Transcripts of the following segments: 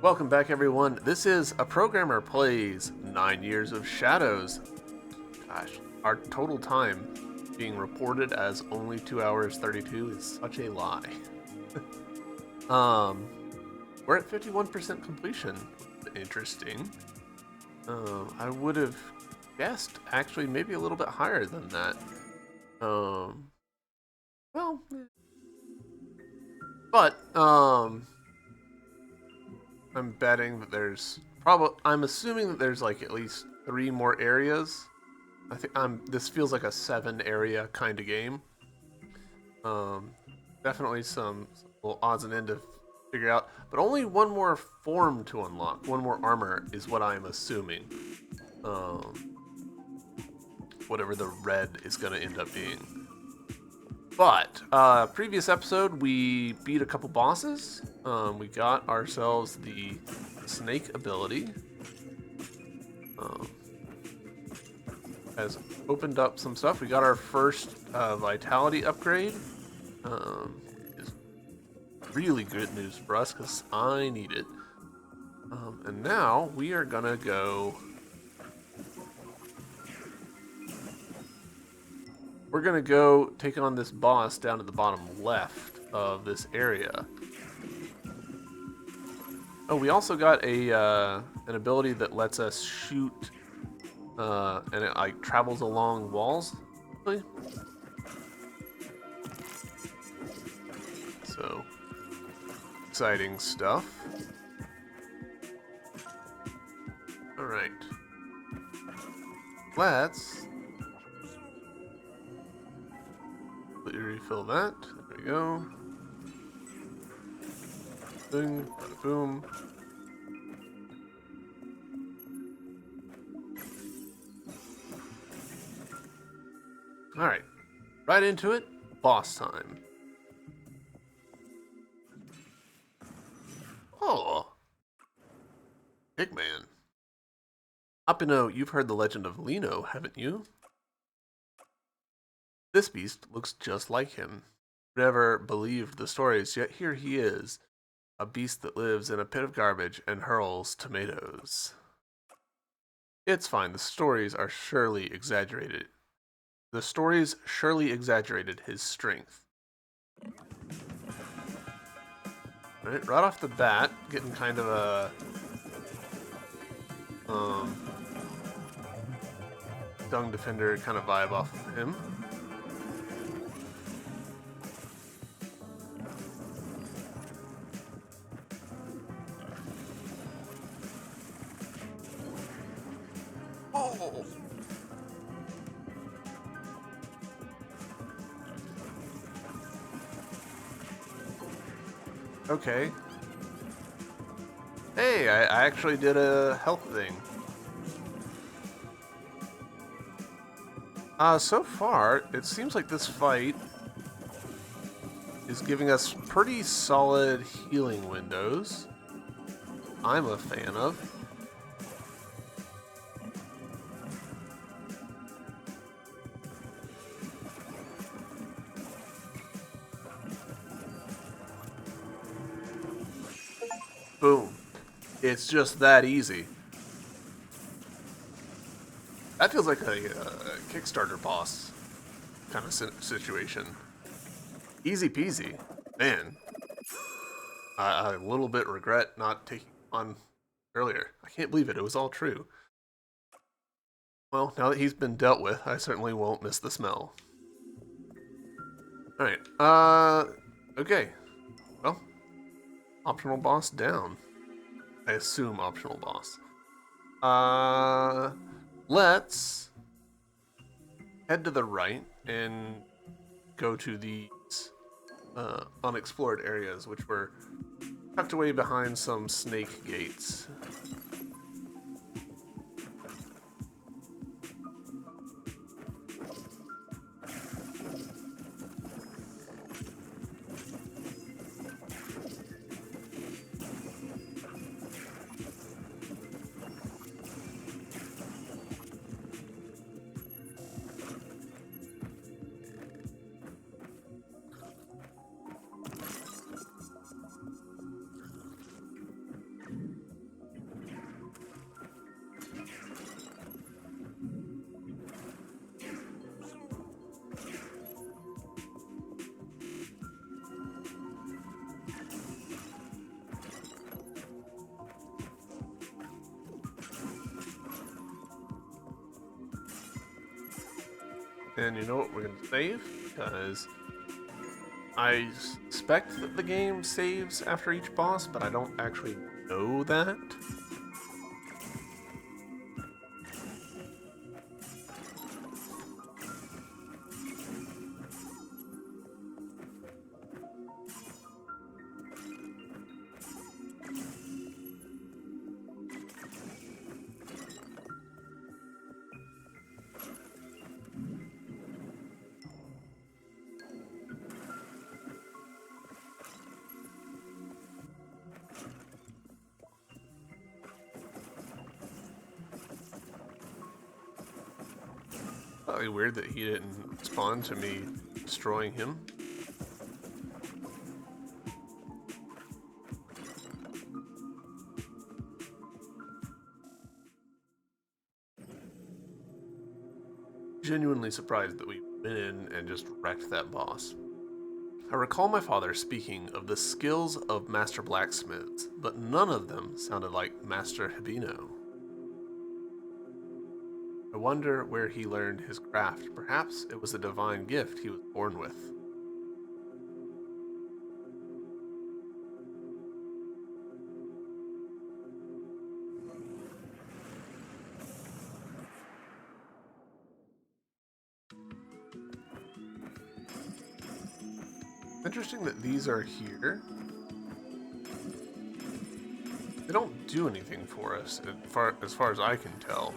Welcome back, everyone. This is A Programmer Plays 9 Years of Shadows. Gosh, our total time being reported as only 2 hours 32 is such a lie. um, we're at 51% completion. Interesting. I would have guessed actually maybe a little bit higher than that. Well, but I'm betting that I'm assuming that there's like at least 3 more areas. I think this feels like a 7 area kind of game. Um, Definitely some little odds and ends to figure out, but only one more form to unlock. One more armor is what I'm assuming. Um, Whatever the red is going to end up being. But previous episode we beat a couple bosses. We got ourselves the snake ability. Has opened up some stuff. We got our first vitality upgrade. Is really good news for us because I need it. And now we are gonna go. We're gonna go take on this boss down at the bottom left of this area. Oh, we also got an ability that lets us shoot, and it like travels along walls. Really? So exciting stuff. All right, let's refill that. There we go. Boom, boom. All right, right into it. Boss time. Oh, Pigman. Apino, you've heard the legend of Lino, haven't you? This beast looks just like him. Never believed the stories, yet here he is, a beast that lives in a pit of garbage and hurls tomatoes. It's fine, the stories surely exaggerated his strength. Right off the bat, getting kind of a Dung Defender kind of vibe off of him. Oh! Okay. Hey, I actually did a health thing. So far, it seems like this fight is giving us pretty solid healing windows. I'm a fan of. Boom. It's just that easy. That feels like a Kickstarter boss kind of situation. Easy peasy. Man, I a little bit regret not taking on earlier. I can't believe it. It was all true. Well, now that he's been dealt with, I certainly won't miss the smell. Alright, okay. Well, optional boss down. I assume optional boss. Let's head to the right and go to these unexplored areas, which were tucked away behind some snake gates. And you know what? We're gonna save because I suspect that the game saves after each boss, but I don't actually know that. Probably weird that he didn't respond to me destroying him. Genuinely surprised that we went in and just wrecked that boss. I recall my father speaking of the skills of master blacksmiths, but none of them sounded like Master Hibino. I wonder where he learned his craft. Perhaps it was a divine gift he was born with. Interesting that these are here. They don't do anything for us, as far as I can tell,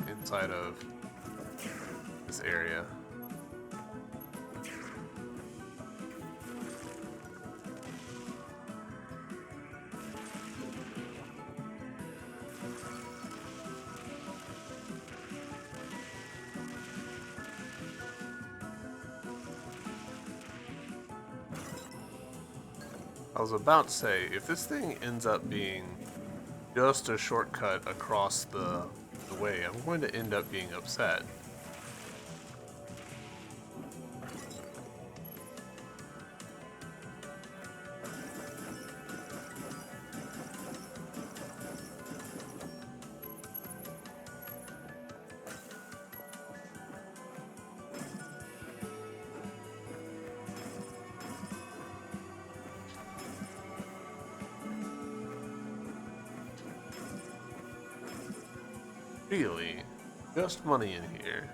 inside of this area. I was about to say, if this thing ends up being just a shortcut across the way, I'm going to end up being upset. Really? Just money in here.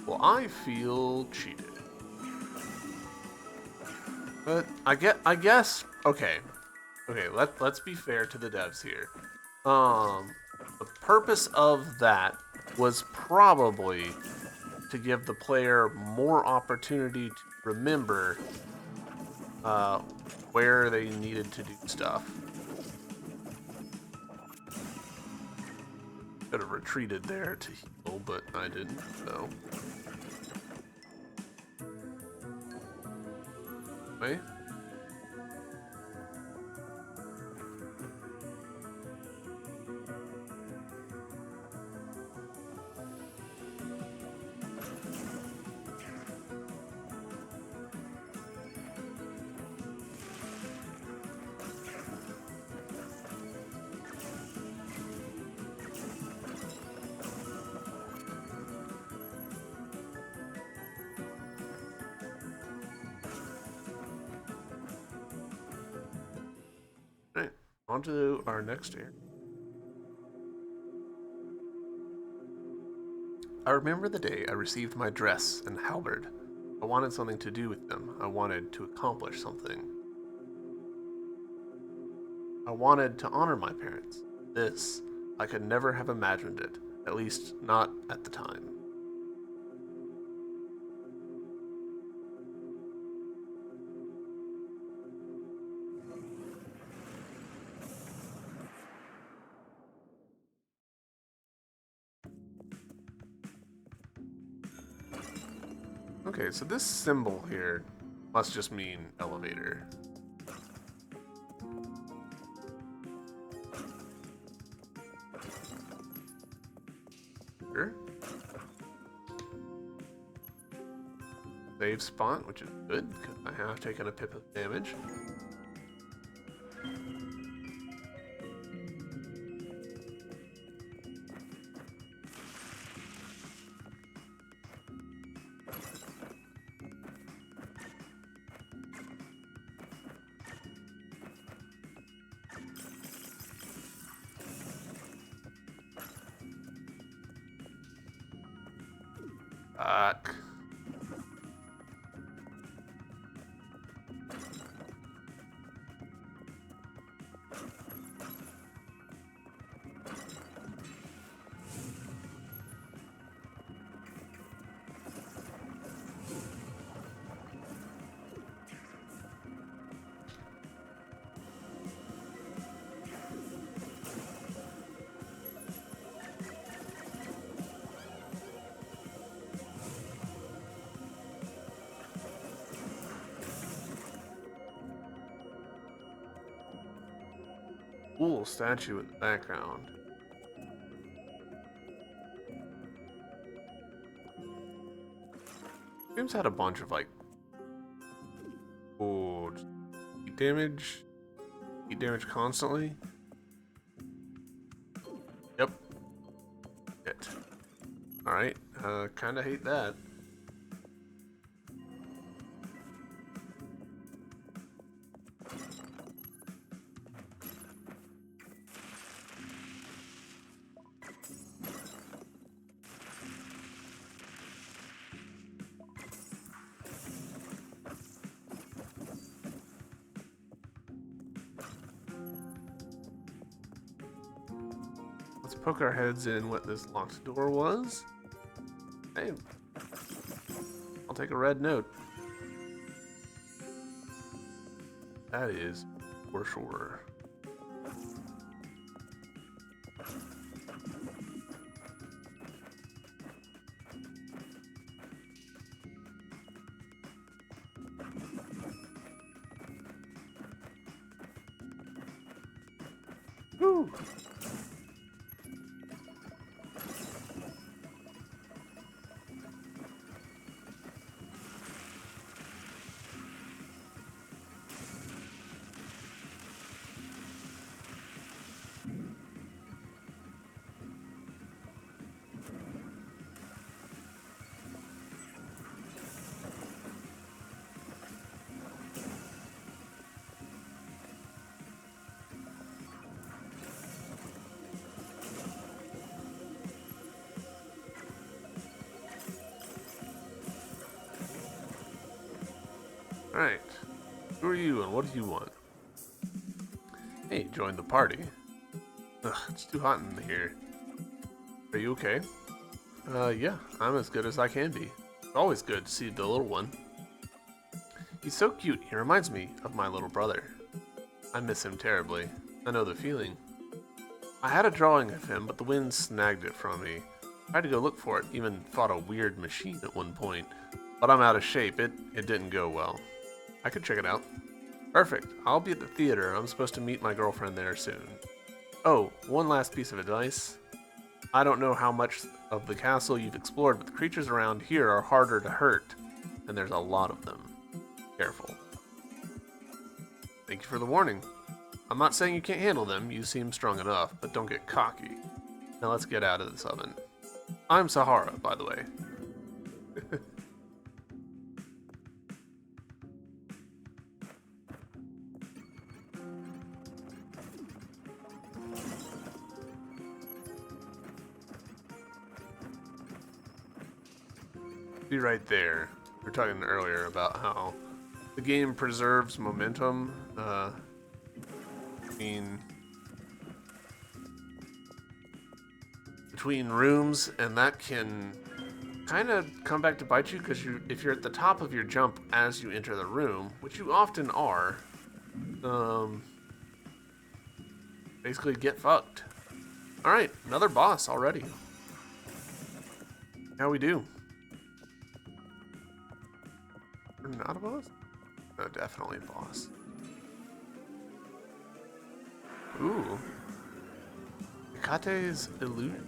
Well, I feel cheated. But I guess okay. Let's be fair to the devs here. The purpose of that was probably to give the player more opportunity to remember where they needed to do stuff. Could have retreated there to heal, but I didn't, so. Wait. Alright, on to our next area. I remember the day I received my dress and halberd. I wanted something to do with them. I wanted to accomplish something. I wanted to honor my parents. This, I could never have imagined it, at least not at the time. Okay, so this symbol here must just mean elevator. Sure. save spot, which is good, because I have taken a pip of damage. Fuck. Cool statue in the background. Game's had a bunch of like, oh, heat damage constantly. Yep. Hit. All right. Kind of hate that. Let's poke our heads in what this locked door was. Hey, I'll take a red note. That is for sure. Woo! Alright. Who are you and what do you want? Hey, join the party. Ugh, it's too hot in here. Are you okay? Yeah, I'm as good as I can be. It's always good to see the little one. He's so cute, he reminds me of my little brother. I miss him terribly. I know the feeling. I had a drawing of him, but the wind snagged it from me. I had to go look for it, even fought a weird machine at one point. But I'm out of shape, it didn't go well. I could check it out. Perfect. I'll be at the theater. I'm supposed to meet my girlfriend there soon. Oh, one last piece of advice. I don't know how much of the castle you've explored, but the creatures around here are harder to hurt, and there's a lot of them. Careful. Thank you for the warning. I'm not saying you can't handle them. You seem strong enough, but don't get cocky. Now let's get out of this oven. I'm Sahara, by the way. Be right there. We were talking earlier about how the game preserves momentum between rooms, and that can kind of come back to bite you because if you're at the top of your jump as you enter the room, which you often are, basically get fucked. All right, another boss already. How we do? We're not a boss? No, definitely a boss. Ooh. Hekate's illusion.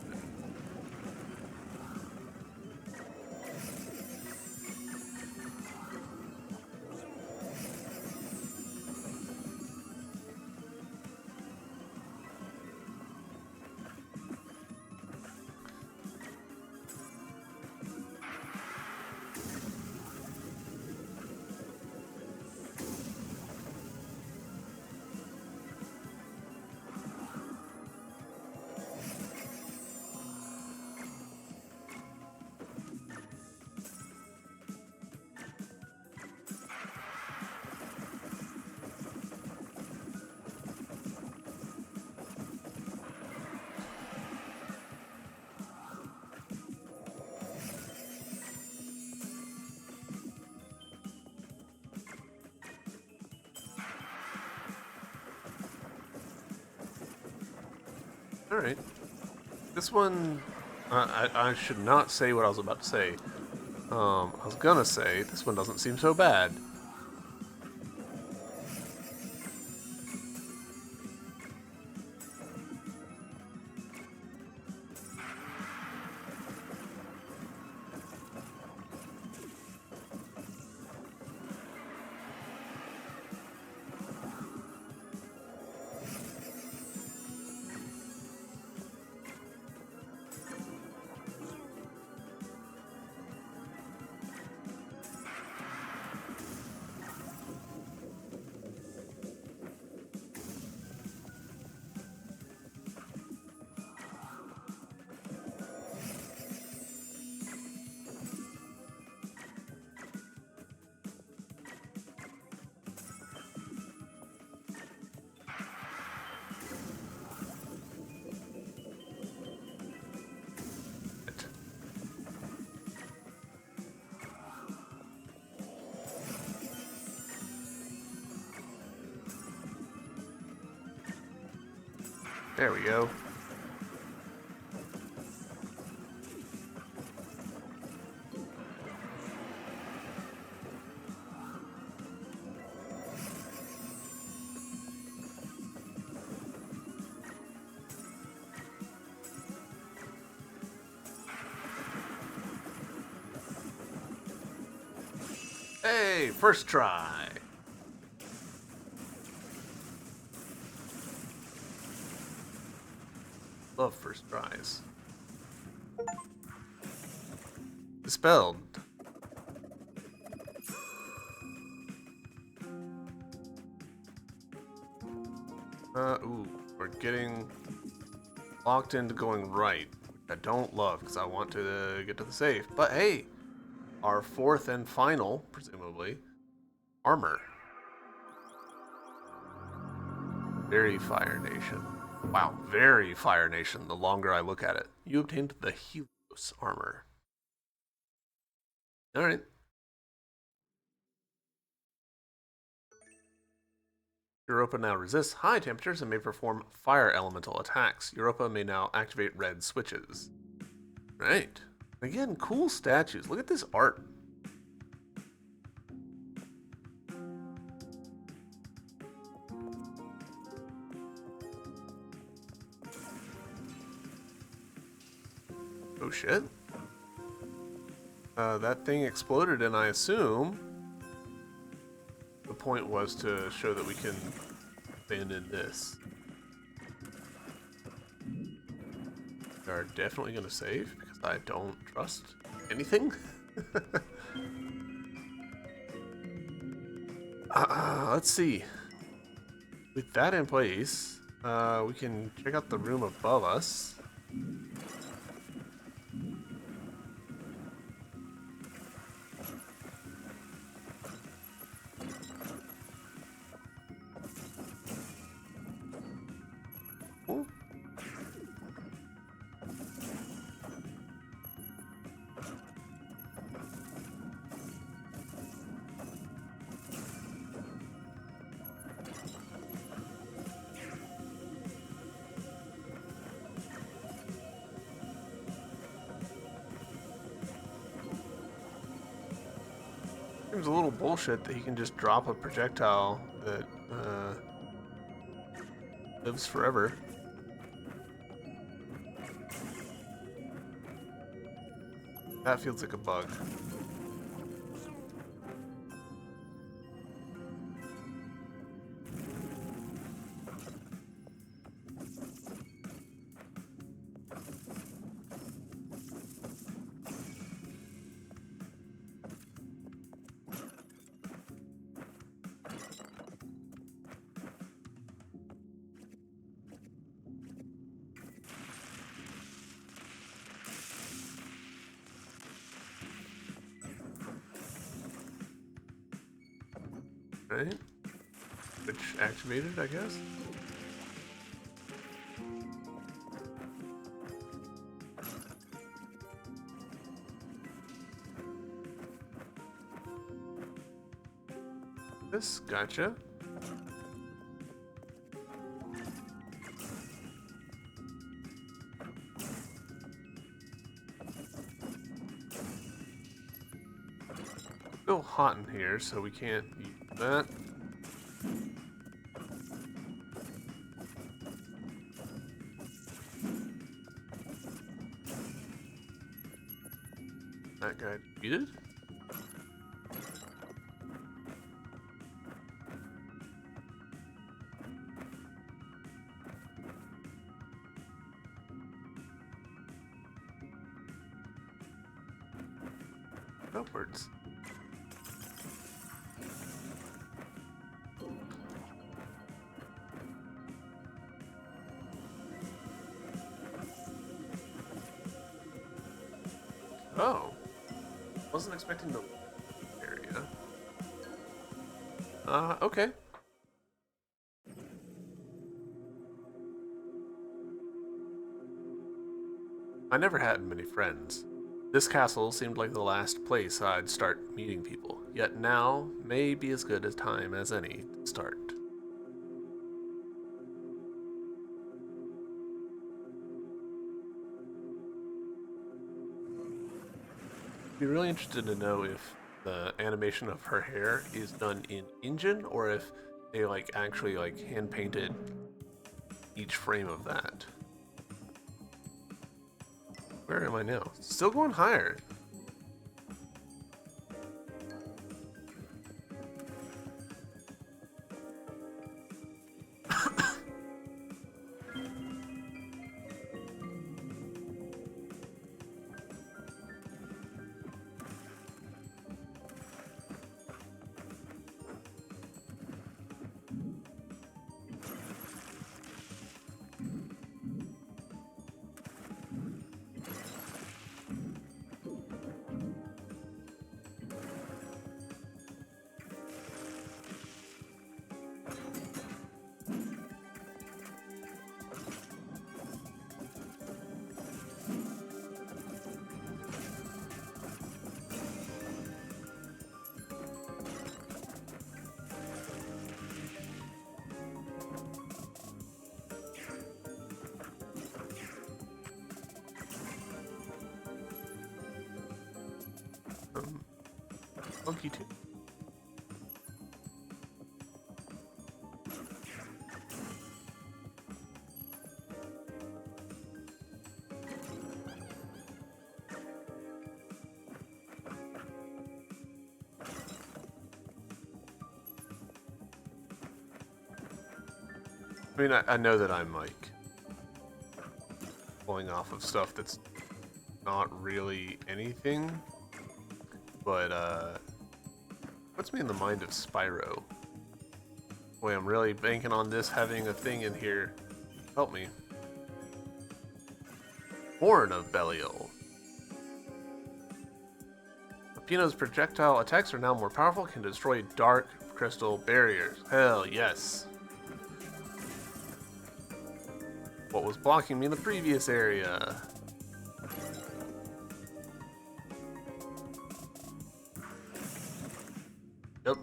Alright. This one, I should not say what I was about to say. I was gonna say, this one doesn't seem so bad. There we go. Hey, first try. Love first tries. Dispelled. Ooh, we're getting locked into going right, which I don't love because I want to get to the safe. But hey, our fourth and final, presumably, armor. Very Fire Nation. Wow, very Fire Nation the longer I look at it. You obtained the Helios armor. Alright. Europa now resists high temperatures and may perform fire elemental attacks. Europa may now activate red switches. Right. Again, cool statues. Look at this art. Oh shit. That thing exploded, and I assume the point was to show that we can abandon this. We are definitely going to save because I don't trust anything. Let's see. With that in place, we can check out the room above us. Seems a little bullshit that he can just drop a projectile that lives forever. That feels like a bug. Right? Which activated, I guess? This, gotcha. still hot in here, so we can't use that. That guy defeated? Upwards. Oh. Wasn't expecting the area. Okay. I never had many friends. This castle seemed like the last place I'd start meeting people, yet now may be as good a time as any to start. Be really interested to know if the animation of her hair is done in engine or if they like actually like hand painted each frame of that. Where am I now? Still going higher. Monkey too. I mean, I know that I'm like pulling off of stuff that's not really anything, but puts me in the mind of Spyro. Boy, I'm really banking on this having a thing in here. Help me. Horn of Belial. Peppino's projectile attacks are now more powerful, can destroy dark crystal barriers. Hell yes. What was blocking me in the previous area? Yep.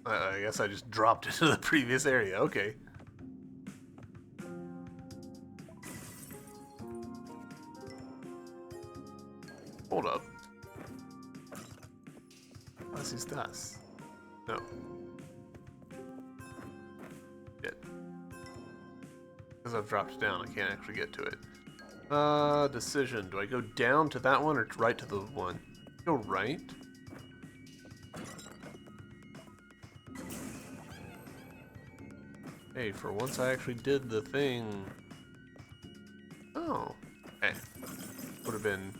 I guess I just dropped into the previous area. Okay. Hold up. Was ist das? No. Shit. Because I've dropped down, I can't actually get to it. Decision. Do I go down to that one or right to the one? Go right. Hey, for once I actually did the thing. Oh. Hey. Would have been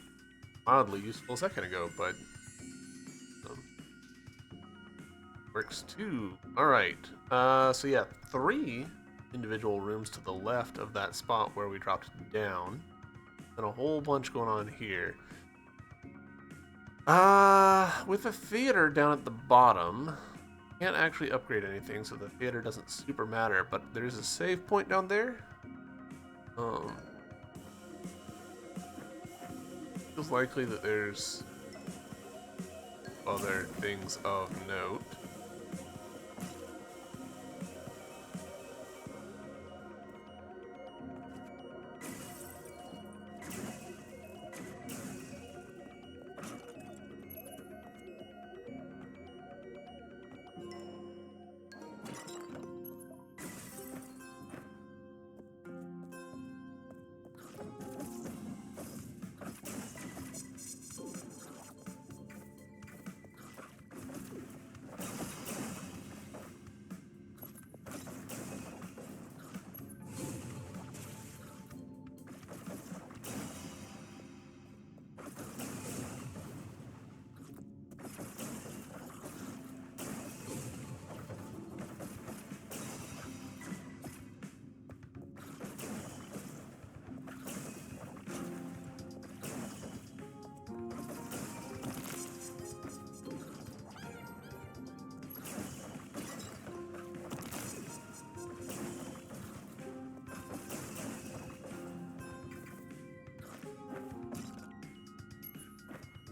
mildly useful a second ago, but works too. Alright. So yeah, 3 individual rooms to the left of that spot where we dropped down. And a whole bunch going on here. With the theater down at the bottom, can't actually upgrade anything, so the theater doesn't super matter, but there's a save point down there. Feels likely that there's other things of note.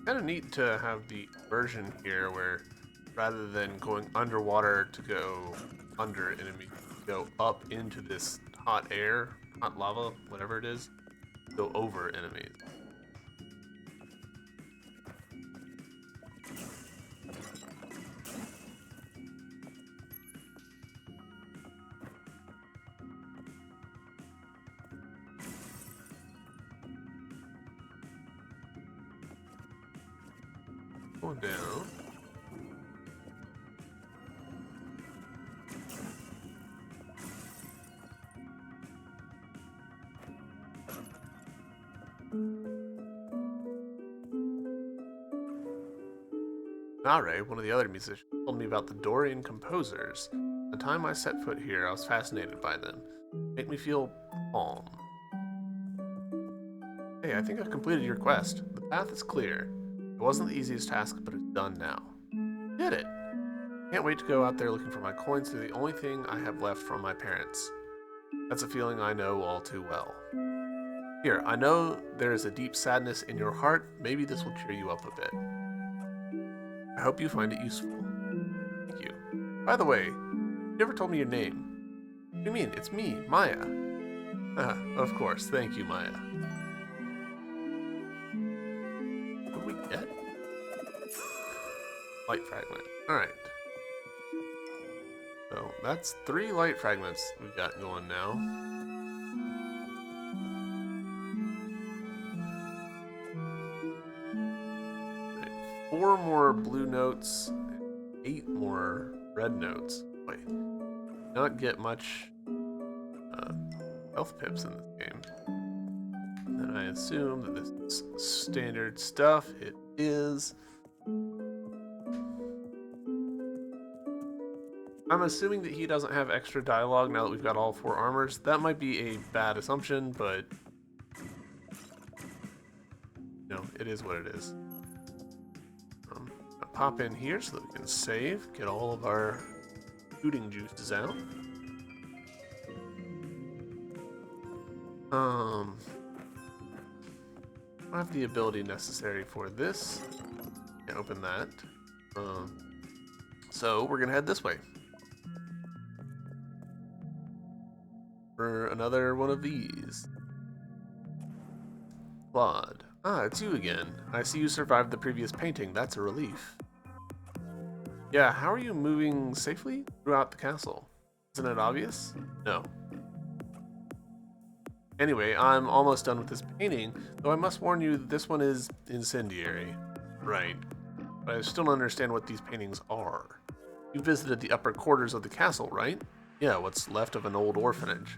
kind of neat to have the version here where rather than going underwater to go under enemies, go up into this hot air, hot lava, whatever it is, go over enemies. Going down. Nare, one of the other musicians, told me about the Dorian composers. The time I set foot here, I was fascinated by them. Make me feel calm. Hey, I think I've completed your quest. The path is clear. It wasn't the easiest task, but it's done now. Did it! Can't wait to go out there looking for my coins. They're the only thing I have left from my parents. That's a feeling I know all too well. Here, I know there is a deep sadness in your heart. Maybe this will cheer you up a bit. I hope you find it useful. Thank you. By the way, you never told me your name. What do you mean? It's me, Maya. Of course. Thank you, Maya. What did we get? Light fragment. Alright. So, that's 3 light fragments we've got going now. Right, 4 more blue notes, and 8 more red notes. Wait, not get much health pips in this game. And then I assume that this is standard stuff. It is. I'm assuming that he doesn't have extra dialogue now that we've got all 4 armors. That might be a bad assumption, but you know, it is what it is. I'll pop in here so that we can save, get all of our shooting juices out. I don't have the ability necessary for this. Can't open that. So we're gonna head this way. For another one of these. Claude. Ah, it's you again. I see you survived the previous painting. That's a relief. Yeah, how are you moving safely throughout the castle? Isn't it obvious? No. Anyway, I'm almost done with this painting, though I must warn you that this one is incendiary. Right. But I still don't understand what these paintings are. You visited the upper quarters of the castle, right? Yeah, what's left of an old orphanage.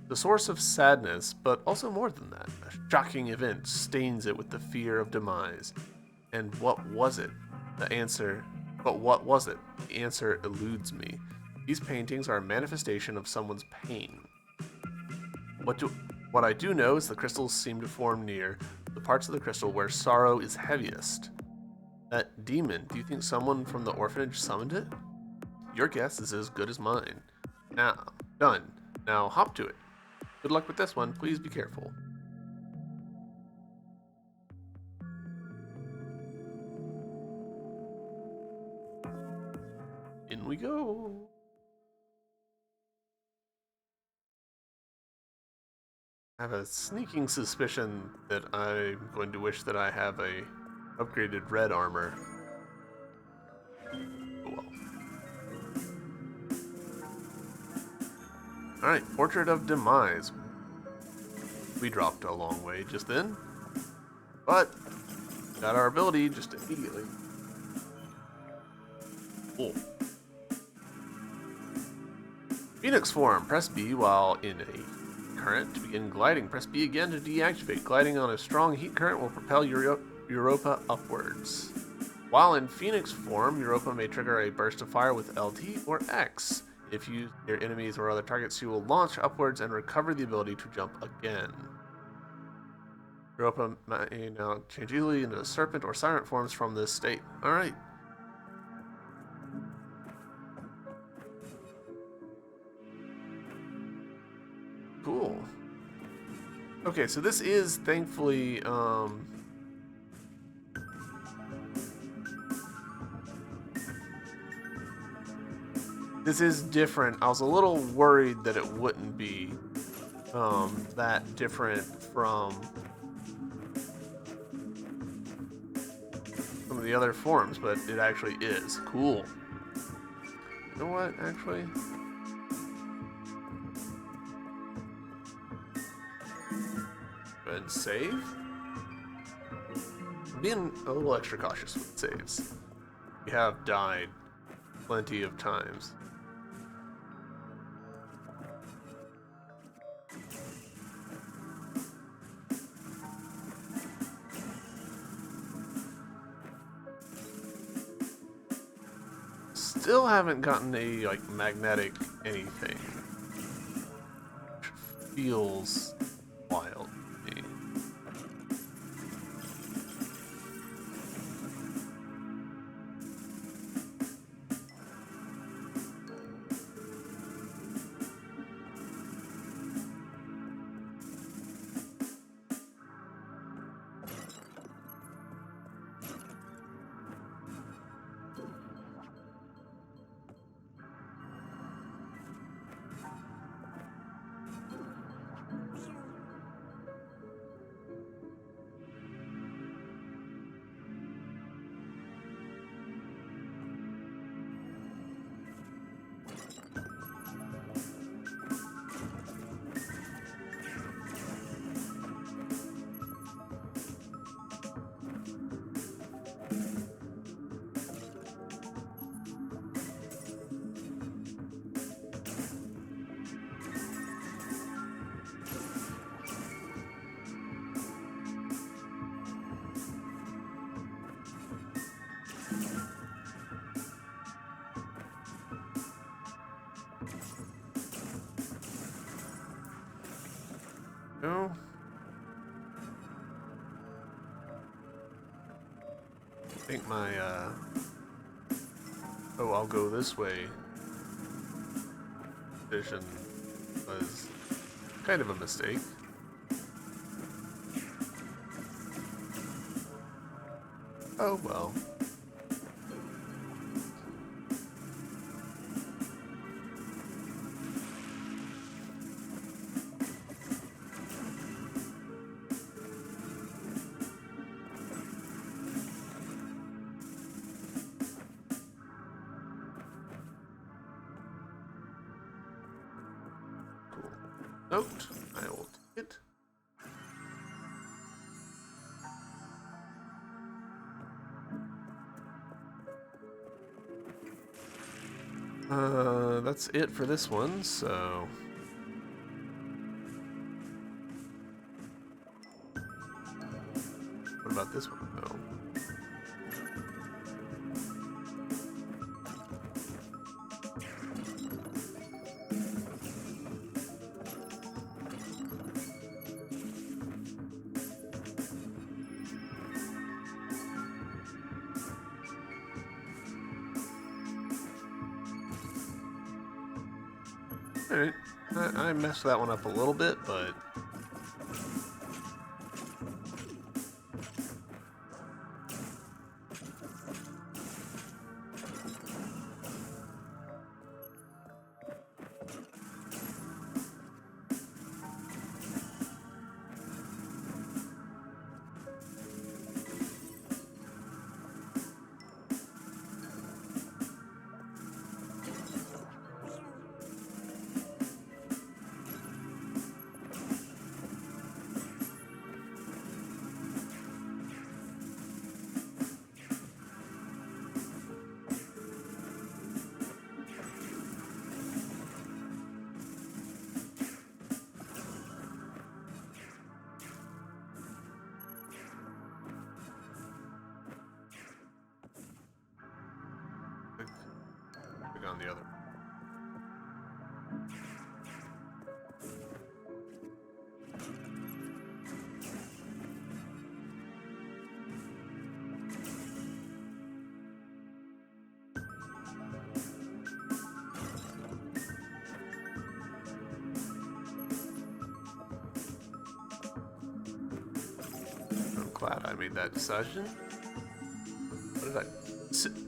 The source of sadness, but also more than that. A shocking event stains it with the fear of demise. And what was it? But what was it? The answer eludes me. These paintings are a manifestation of someone's pain. What I do know is the crystals seem to form near the parts of the crystal where sorrow is heaviest. That demon, do you think someone from the orphanage summoned it? Your guess is as good as mine. Now, done. Now hop to it. Good luck with this one. Please be careful. In we go. I have a sneaking suspicion that I'm going to wish that I have a upgraded red armor. Oh well. Alright, Portrait of Demise. We dropped a long way just then, but got our ability just immediately. Cool. Phoenix form. Press B while in a current to begin gliding. Press B again to deactivate. Gliding on a strong heat current will propel Europa upwards. While in Phoenix form, Europa may trigger a burst of fire with LT or X. If you your enemies or other targets, you will launch upwards and recover the ability to jump again. Europa may now change easily into serpent or siren forms from this state. Alright. Cool. Okay, so this is thankfully This is different. I was a little worried that it wouldn't be that different from some of the other forms, but it actually is. Cool. You know what, actually? Go ahead and save. I'm being a little extra cautious with saves. We have died plenty of times. Still haven't gotten a like magnetic anything. Which feels wild to me. No. I think my, oh, I'll go this way vision was kind of a mistake. Oh well. Note, I will take it. That's it for this one, so... What about this one, though? Alright, I messed that one up a little bit, but... Click on the other. I'm glad I made that decision. What did I...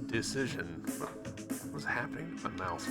Decision. What was happening to my mouse?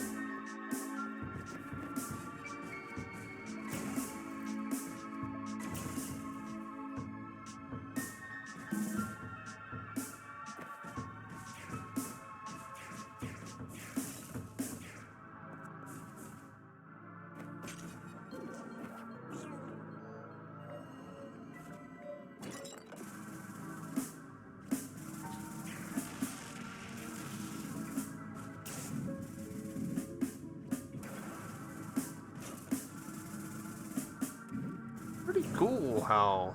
cool how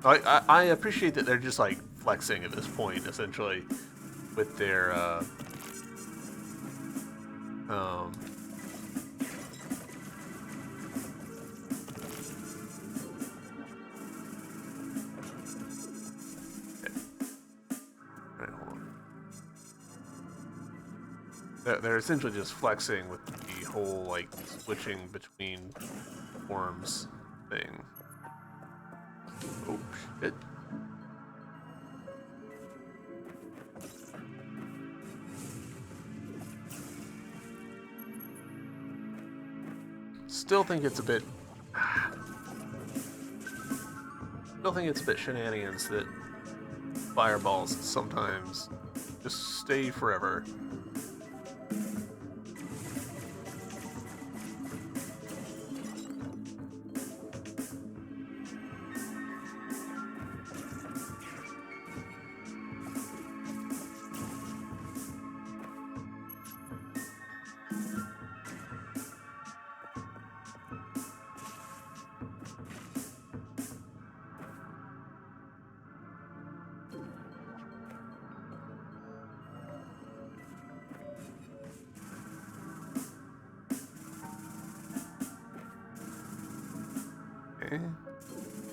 I appreciate that they're just like flexing at this point, essentially, with their um, okay. All right, hold on. They're essentially just flexing with the whole like switching between forms thing. Oh shit. Still think it's a bit. Still think it's a bit shenanigans that fireballs sometimes just stay forever. Okay.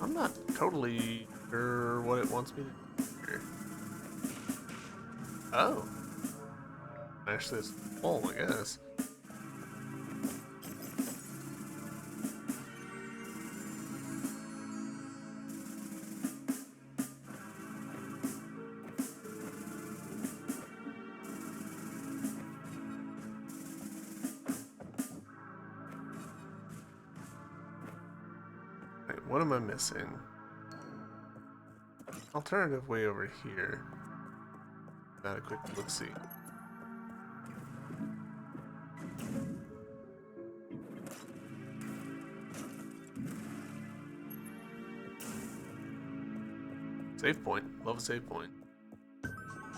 I'm not totally sure what it wants me to do here. Oh. Smash this hole, I guess. Wait, what am I missing? Alternative way over here. Got a quick look-see. Save point. Love a save point.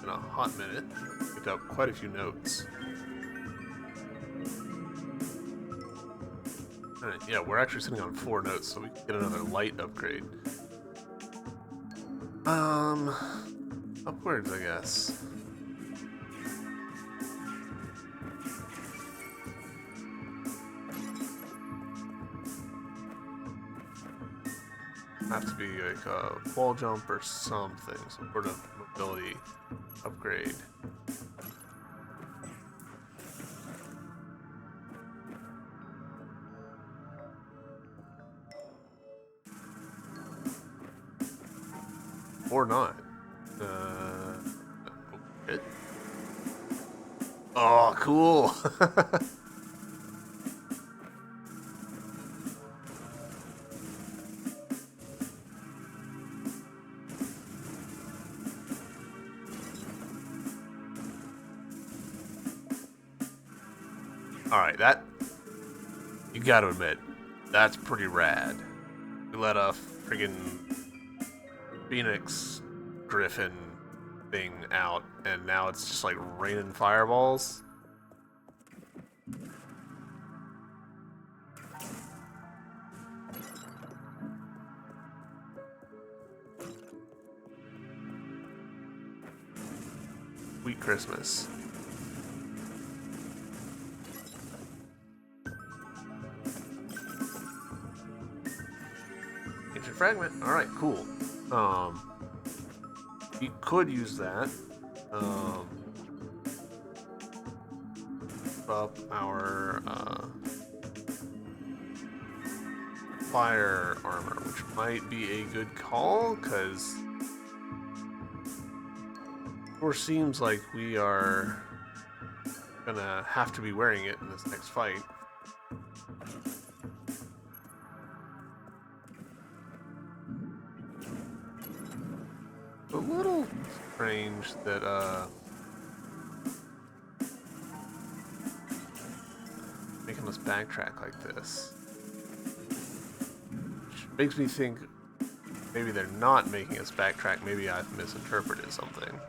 In a hot minute. Picked up quite a few notes. Alright, yeah, we're actually sitting on 4 notes, so we can get another light upgrade. Upwards, I guess. Have to be like a wall jump or something, some sort of mobility upgrade. Or not. It. Oh, cool. Alright, that... You gotta admit, that's pretty rad. We let a friggin' Phoenix Griffin thing out, and now it's just like raining fireballs. Sweet Christmas. Ancient fragment. All right, cool. We could use that. Up our fire armor, which might be a good call, because it seems like we are gonna have to be wearing it in this next fight. A little strange that making us backtrack like this. Which makes me think maybe they're not making us backtrack, maybe I've misinterpreted something.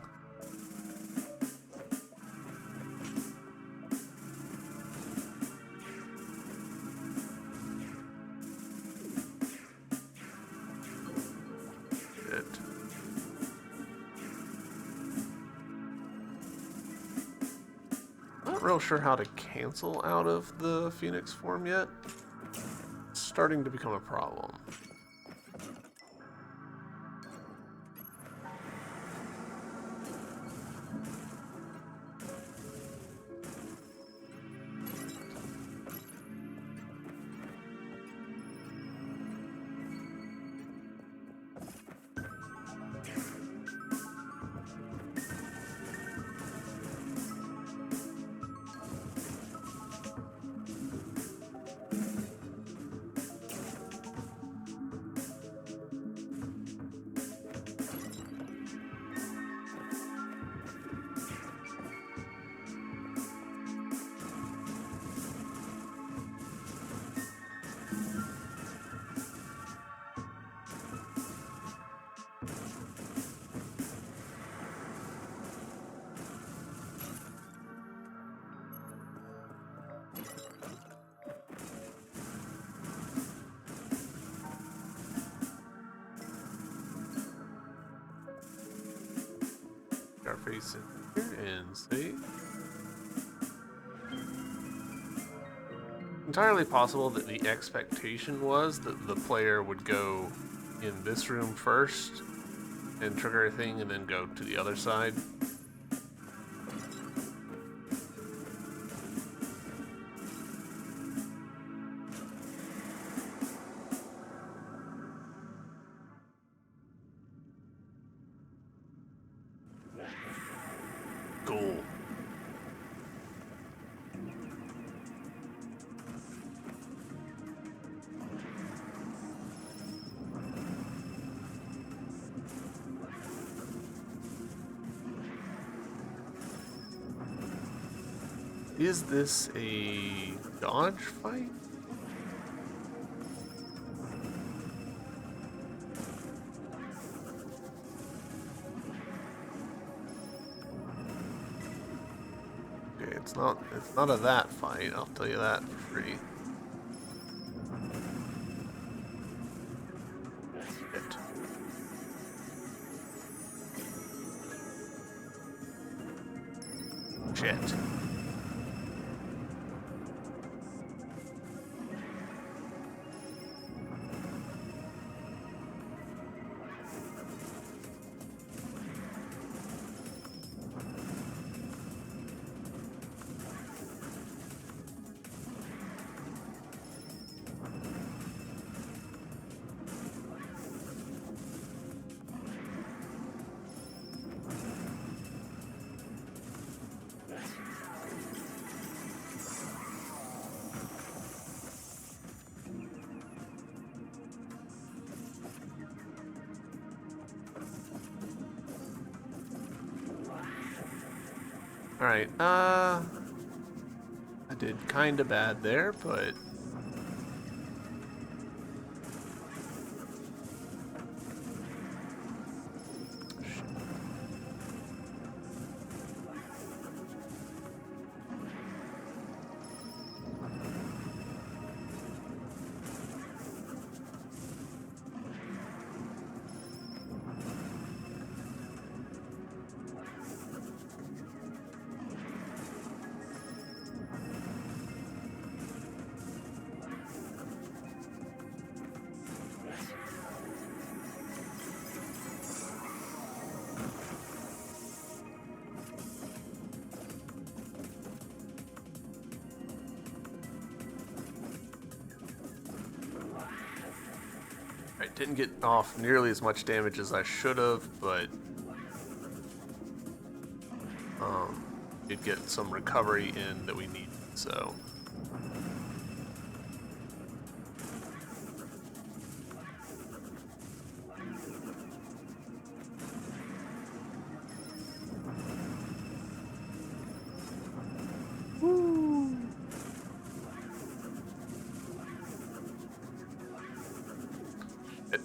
real sure how to cancel out of the Phoenix form yet. It's starting to become a problem. Our face in here and save. Entirely possible that the expectation was that the player would go in this room first and trigger a thing and then go to the other side. Cool. Is this a dodge fight? Okay, it's not a that fight, I'll tell you that for free. Shit. Shit. Alright, I did kinda bad there, but... I didn't get off nearly as much damage as I should have, but did get some recovery in that we need, so. Woo. It,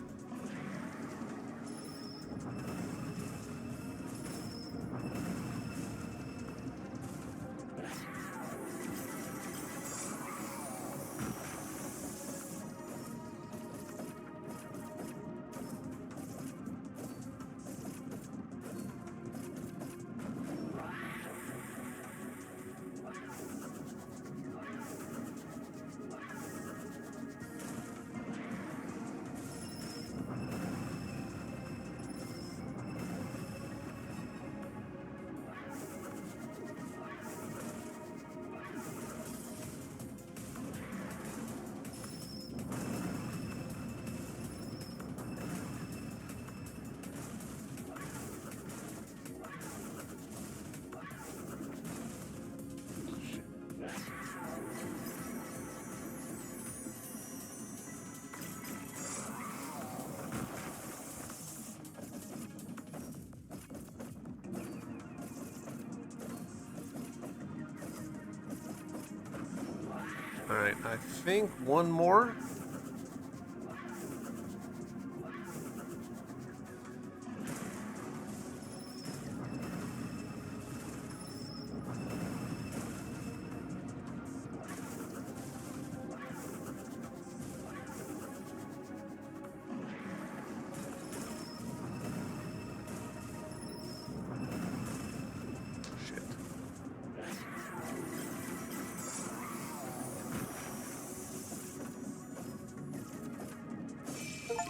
Alright, I think one more.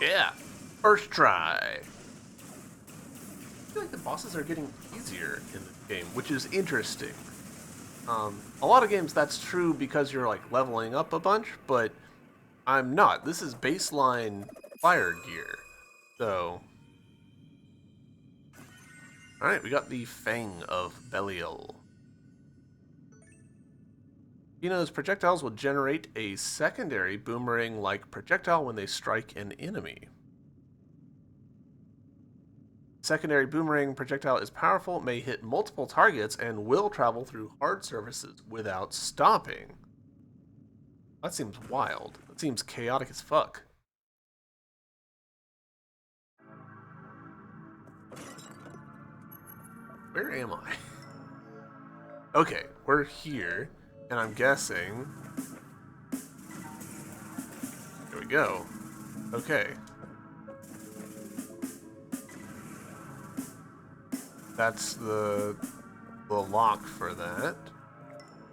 Yeah, first try. I feel like the bosses are getting easier in this game, which is interesting. A lot of games that's true because you're like leveling up a bunch, but I'm not. This is baseline fire gear. So, alright, we got the Fang of Belial. Dino's projectiles will generate a secondary boomerang-like projectile when they strike an enemy. Secondary boomerang projectile is powerful, may hit multiple targets, and will travel through hard surfaces without stopping. That seems wild. That seems chaotic as fuck. Where am I? Okay, we're here, and I'm guessing... Here we go. Okay. That's the lock for that.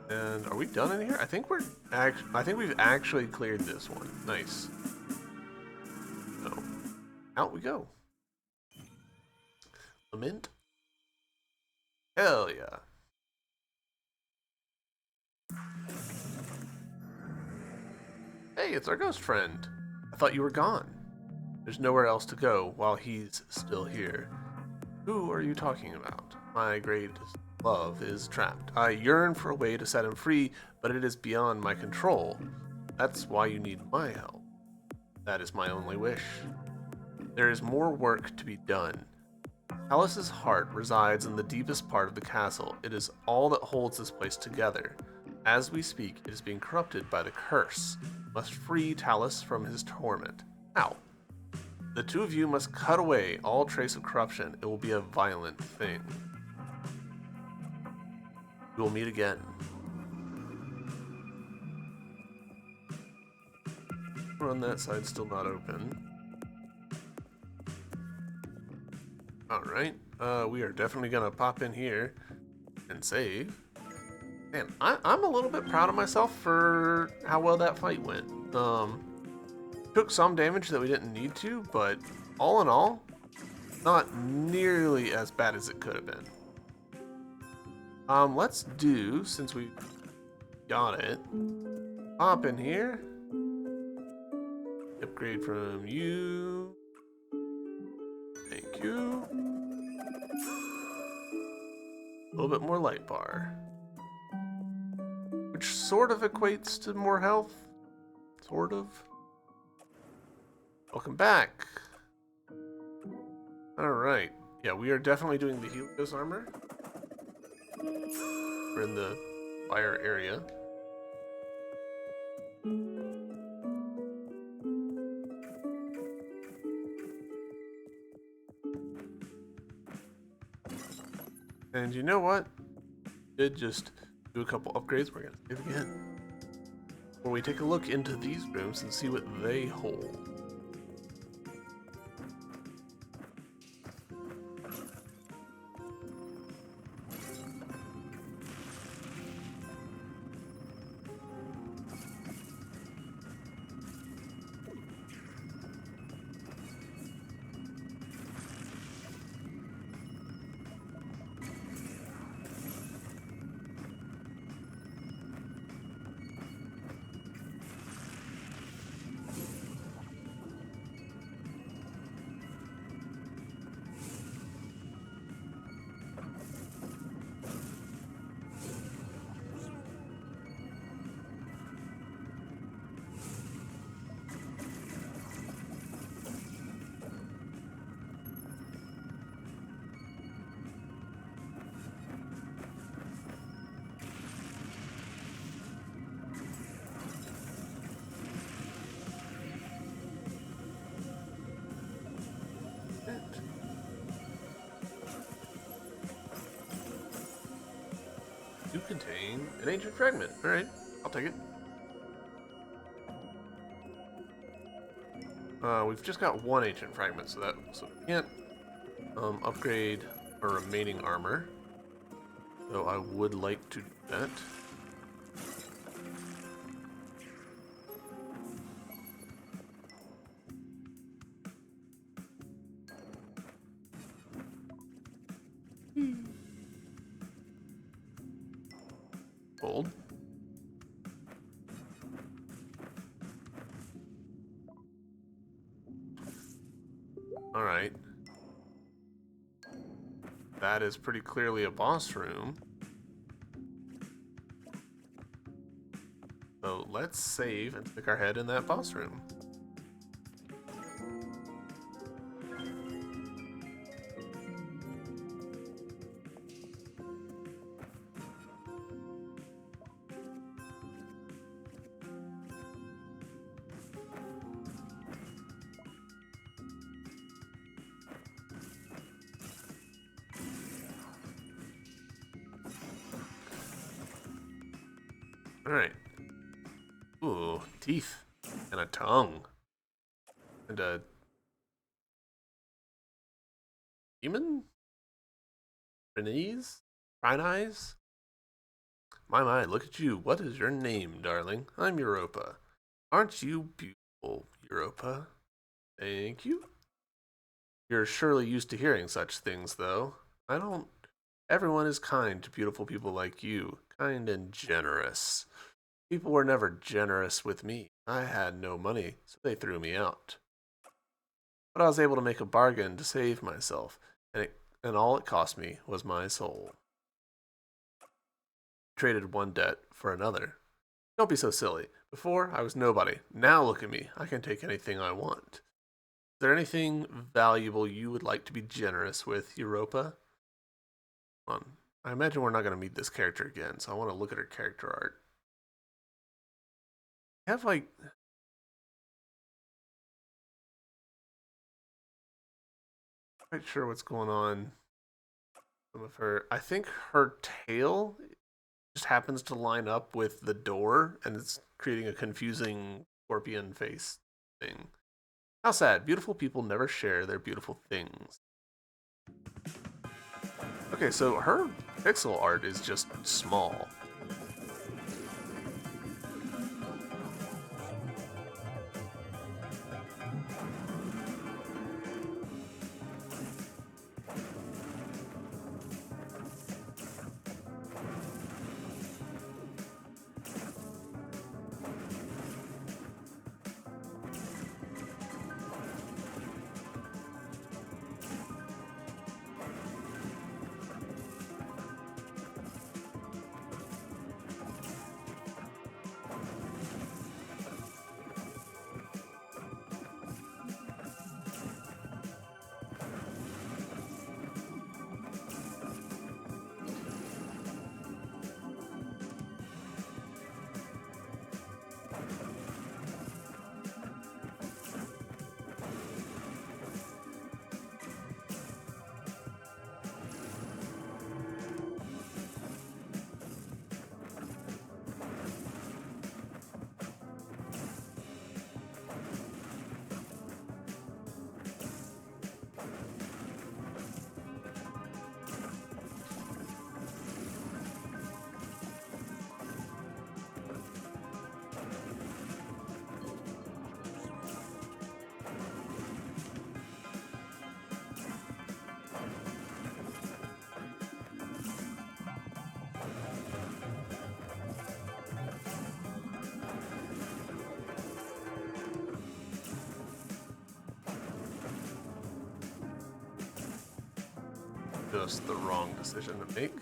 And are we done in here? I think we've actually cleared this one. Nice. So, out we go. Lament. Hell yeah. Hey, it's our ghost friend. I thought you were gone. There's nowhere else to go while he's still here. Who are you talking about? My greatest love is trapped. I yearn for a way to set him free, but it is beyond my control. That's why you need my help. That is my only wish. There is more work to be done. Talus's heart resides in the deepest part of the castle. It is all that holds this place together. As we speak, it is being corrupted by the curse. Must free Talus from his torment. How? The two of you must cut away all trace of corruption. It will be a violent thing. We will meet again. On that side, still not open. Alright, we are definitely gonna pop in here and save. Man, I'm a little bit proud of myself for how well that fight went. Took some damage that we didn't need to, but all in all, not nearly as bad as it could have been. Let's do, since we got it, pop in here. Upgrade from you. Thank you. A little bit more light bar. Which sort of equates to more health. Sort of. Welcome back. Alright. Yeah, we are definitely doing the Helios armor. We're in the fire area. And you know what? Did just do a couple upgrades. We're gonna save again. When we take a look into these rooms and see what they hold. contain an ancient fragment. Alright, I'll take it. We've just got one ancient fragment, so we can't upgrade our remaining armor. So I would like to do that. Gold. Alright. That is pretty clearly a boss room. So let's save and stick our head in that boss room. Alright. Ooh, teeth. And a tongue. And a demon? Renese? Fine eyes? My, look at you. What is your name, darling? I'm Europa. Aren't you beautiful, Europa? Thank you. You're surely used to hearing such things, though. I don't... Everyone is kind to beautiful people like you. Kind and generous. People were never generous with me. I had no money, so they threw me out. But I was able to make a bargain to save myself, and all it cost me was my soul. Traded one debt for another. Don't be so silly. Before, I was nobody. Now look at me. I can take anything I want. Is there anything valuable you would like to be generous with, Europa? Hold on. I imagine we're not going to meet this character again, so I want to look at her character art. I have, like... Not quite sure what's going on with her. I think her tail just happens to line up with the door, and it's creating a confusing scorpion face thing. How sad. Beautiful people never share their beautiful things. Okay, so her pixel art is just small. Just the wrong decision to make.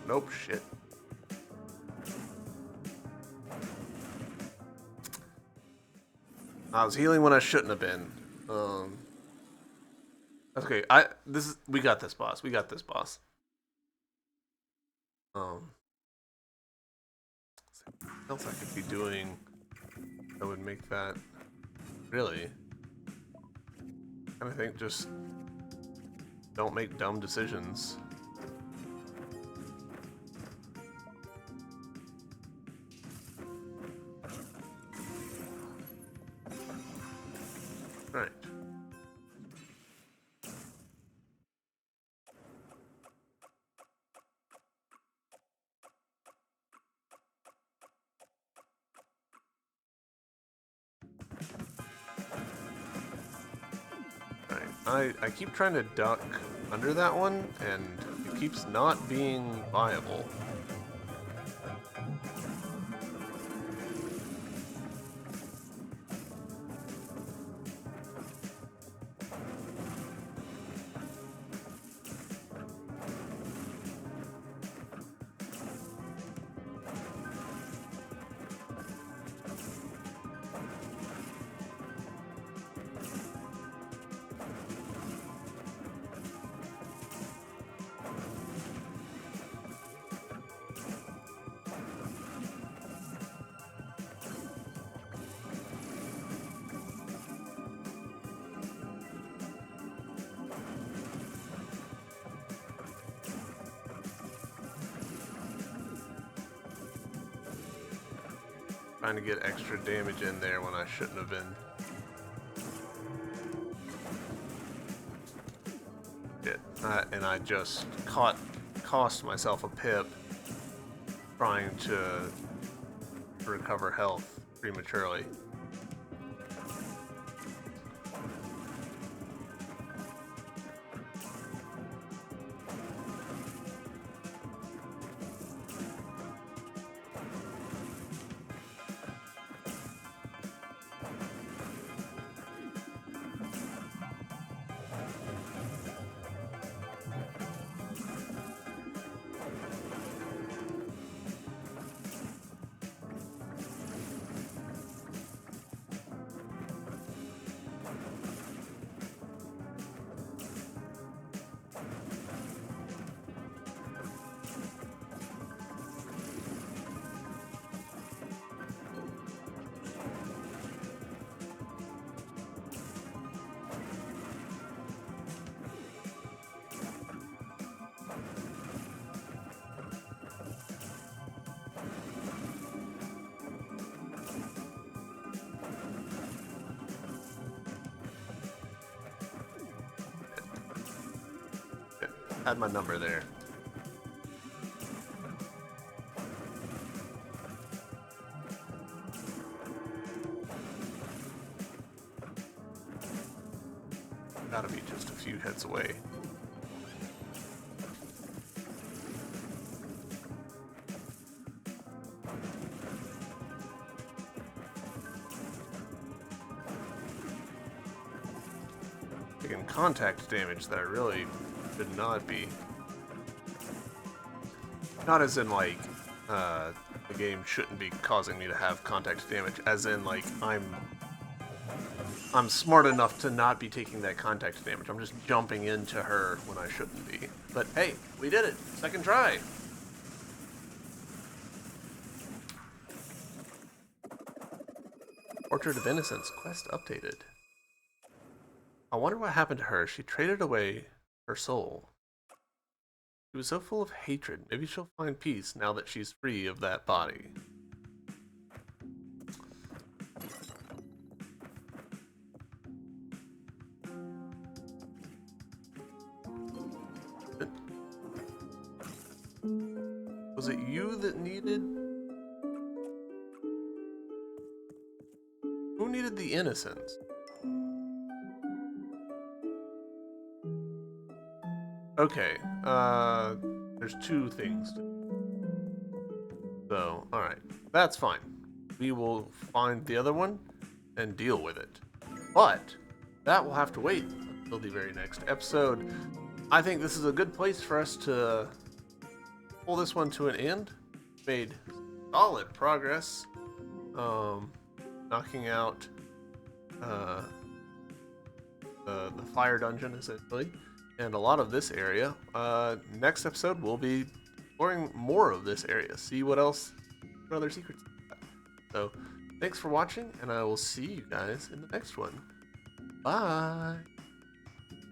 Nope, shit. I was healing when I shouldn't have been. Okay, we got this, boss. We got this, boss. What else I could be doing that would make that really? I think just don't make dumb decisions. Right. I keep trying to duck under that one, and it keeps not being viable. Trying to get extra damage in there when I shouldn't have been. Shit. And I just cost myself a pip trying to recover health prematurely. Had my number there. Gotta be just a few hits away. Taking contact damage that I really should not be. Not as in like the game shouldn't be causing me to have contact damage, as in like I'm smart enough to not be taking that contact damage. I'm just jumping into her when I shouldn't be. But hey, we did it! Second try! Portrait of Innocence quest updated. I wonder what happened to her. She traded away her soul. She was so full of hatred. Maybe she'll find peace now that she's free of that body. Was it you that needed... Who needed the innocence? Okay, there's two things. So, alright, that's fine. We will find the other one and deal with it. But, that will have to wait until the very next episode. I think this is a good place for us to pull this one to an end. Made solid progress, knocking out the fire dungeon essentially, and a lot of this area. Next episode we'll be exploring more of this area, see what other secrets. So thanks for watching, and I will see you guys in the next one. Bye.